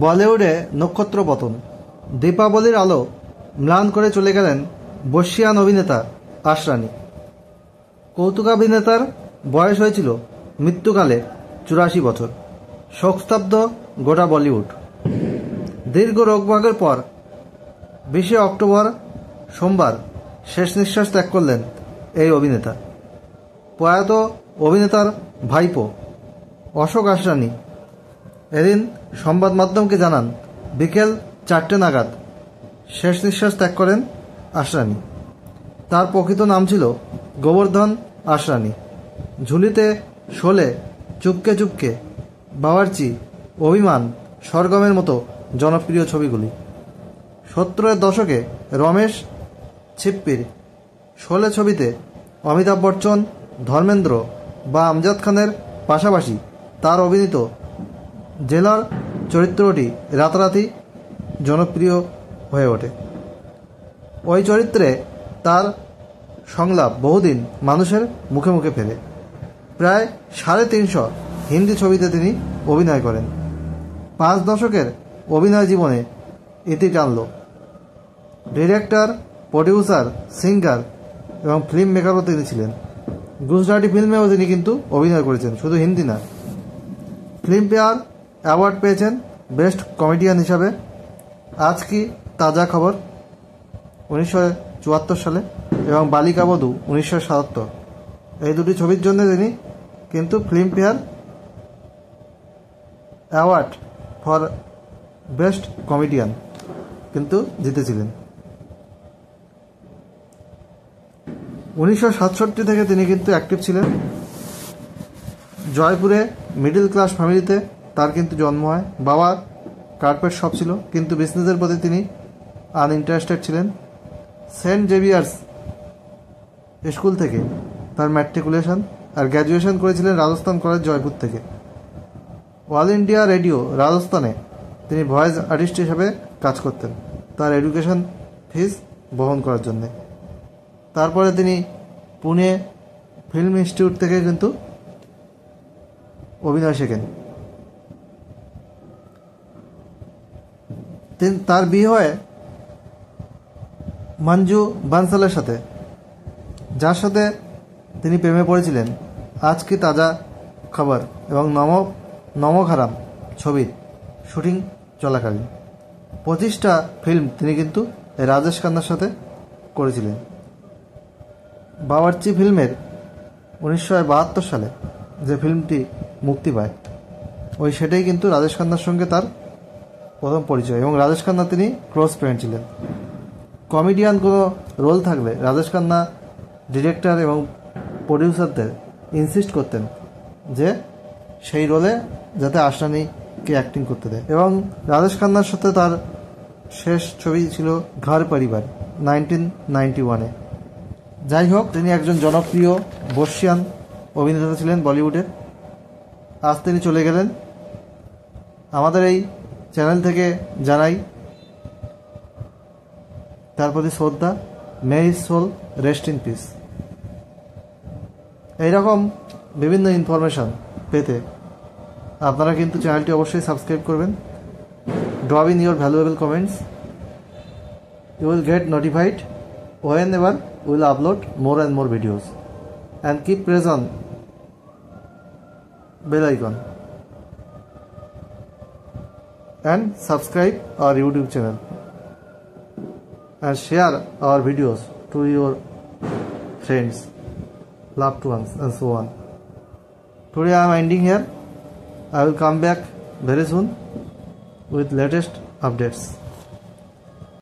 বলিউডে নক্ষত্র পতন। দীপাবলির আলো ম্লান করে চলে গেলেন বর্ষিয়ান অভিনেতা আসরানি। কৌতুকাভিনেতার বয়স হয়েছিল মৃত্যুকালে 84 বছর। শোকস্তব্ধ গোটা বলিউড। দীর্ঘ রোগভাগের পর 20 অক্টোবর সোমবার শেষ নিঃশ্বাস ত্যাগ করলেন এই অভিনেতা। প্রয়াত অভিনেতার ভাইপো অশোক আসরানি এদিন সংবাদ মাধ্যমকে জানান, বিকেল 4টে নাগাদ শেষ নিঃশ্বাস ত্যাগ করেন আসরানি। তার প্রকৃত নাম ছিল গোবর্ধন আসরানি। ঝুলিতে শোলে, চুপকে চুপকে, বাওয়ার্চি, অভিমান, সরগমের মতো জনপ্রিয় ছবিগুলি। 70-এর দশকে রমেশ ছিপ্পির শোলে ছবিতে অমিতাভ বচ্চন, ধর্মেন্দ্র বা আমজাদ খানের পাশাপাশি তার অভিনীত জেলার চরিত্রটি রাতারাতি জনপ্রিয় হয়ে ওঠে। ওই চরিত্রে তার সংলাপ বহুদিন মানুষের মুখে মুখে ফেরে। প্রায় 350 হিন্দি ছবিতে তিনি অভিনয় করেন। 5 দশকের অভিনয় জীবনে ইতি টানল। ডিরেক্টর, প্রডিউসার, সিঙ্গার এবং ফিল্ম মেকারও তিনি ছিলেন। গুজরাটি ফিল্মেও তিনি কিন্তু অভিনয় করেছেন, শুধু হিন্দি না। ফিল্মফেয়ার অ্যাওয়ার্ড পেয়েছেন বেস্ট কমেডিয়ান হিসাবে। আজ কি তাজা খবর 1974 সালে এবং বালিকা বধূ 1977, এই দুটি ছবির জন্য তিনি কিন্তু Filmfare award for best comedian কিন্তু জিতেছিলেন। 1967 থেকে তিনি কিন্তু অ্যাক্টিভ ছিলেন। জয়পুরে মিডল ক্লাস ফ্যামিলিতে তার কিন্তু জন্ম হয়। বাবার কার্পেট শপ ছিল, কিন্তু বিজনেসের প্রতি তিনি আনইন্টারেস্টেড ছিলেন। সেন্ট জেভিয়ার্স স্কুল থেকে তার ম্যাট্রিকুলেশন আর গ্র্যাজুয়েশন করেছিলেন রাজস্থান কলেজ জয়পুর থেকে। অল ইন্ডিয়া রেডিও রাজস্থানে তিনি ভয়েস আর্টিস্ট হিসেবে কাজ করতেন তার এডুকেশন ফিস বহন করার জন্যে। তারপরে তিনি পুনে ফিল্ম ইনস্টিটিউট থেকে কিন্তু অভিনয় শেখেন। তার বিয়ে হয় মঞ্জু বানসালের সাথে, যার সাথে তিনি প্রেমে পড়েছিলেন আজ কি তাজা খবর এবং নমক হারাম ছবির শুটিং চলাকালীন। 25টা ফিল্ম তিনি কিন্তু রাজেশ খান্নার সাথে করেছিলেন। বাওয়ার্চি ফিল্মের 1972 সালে যে ফিল্মটি মুক্তি পায়, ওই সেটাই কিন্তু রাজেশ খান্নার সঙ্গে তার প্রথম পরিচয় এবং রাজেশ খান্না তিনি ক্লোজ ফ্রেন্ড ছিলেন। কমেডিয়ান কোনো রোল থাকলে রাজেশ খান্না ডিরেক্টর এবং প্রডিউসারদের ইনসিস্ট করতেন যে সেই রোলে যাতে আসরানিকে অ্যাক্টিং করতে দেয়। এবং রাজেশ খান্নার সাথে তার শেষ ছবি ছিল ঘর পরিবার 1991-এ। যাই হোক, তিনি একজন জনপ্রিয় বর্ষিয়ান অভিনেতা ছিলেন বলিউডের। আজ তিনি চলে গেলেন। আমাদের এই চ্যানেল থেকে জানাই তার প্রতি শ্রদ্ধা। May his soul rest in peace. এইরকম বিভিন্ন ইনফরমেশন পেতে আপনারা কিন্তু চ্যানেলটি অবশ্যই সাবস্ক্রাইব করবেন। Drop in your valuable comments. You will get notified whenever we will upload more and more videos, and keep press on bell icon and subscribe our YouTube channel and share our videos to your friends, loved ones and so on. Today I am ending here. I will come back very soon with latest updates.